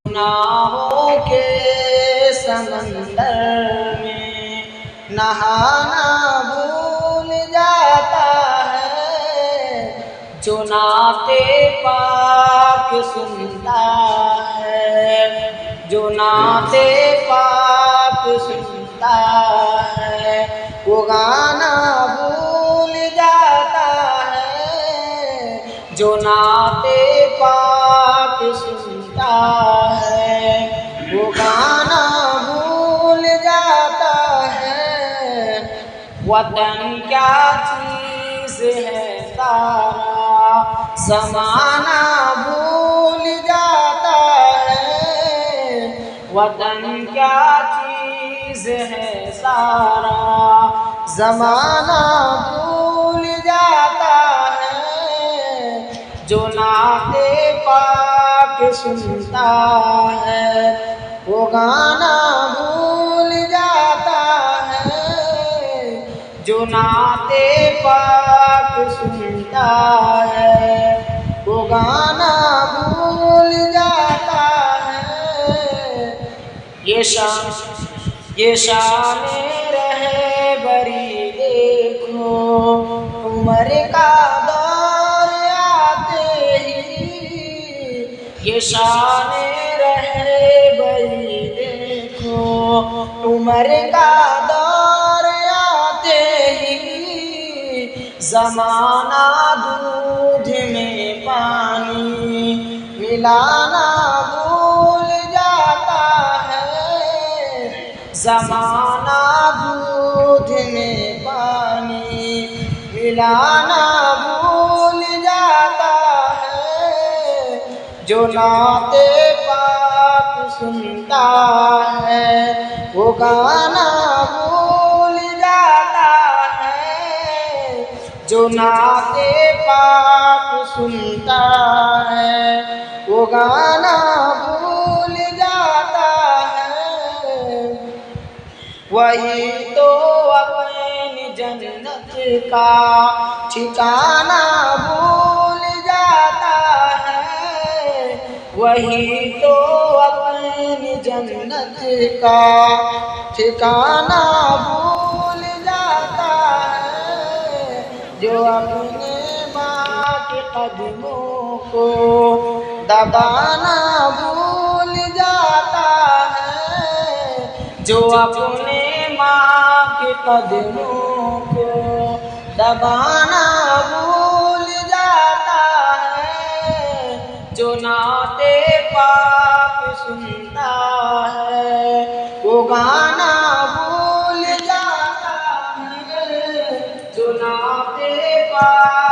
गुनाहों के समंदर में नहाना भूल जाता है, जो नाते पाक सुनता है, जो नाते पाक सुनता है, वो गाना भूल जाता है, जो नाते पाक सुनता है, वो गाना भूल जाता है। वतन क्या चीज़ है सारा ज़माना भूल जाता है, वतन क्या चीज़ है सारा ज़माना भूल जाता है, जो नाते पाक सुनता है, वो गाना भूल जाता है, जो नाते पाक सुनता है, वो गाना भूल जाता है। ये शाने रहे बरी देखो, उम्र का दौर आते ही, ये शाने रहे बरी देखो, उम्र का दौर आते ही, ज़माना दूध में पानी मिलाना भूल जाता है, ज़माना दूध में पानी मिलाना भूल जाता है, जो नाते पाक सुनता है, वो गाना भूल जाता है, जो नाते पाक सुनता है, वो गाना भूल जाता है। वही तो अपनी जन्नत का ठिकाना भूल जाता है, वही तो अपनी जन्नत का ठिकाना भूल जाता है, जो अपने माँ के कदमों को दबाना भूल जाता है, जो अपने माँ के कदमों को दबाना भूल जाता है, जो नाते पाक सुनता है, वो गाना भूल जाता है, जो नाते पाक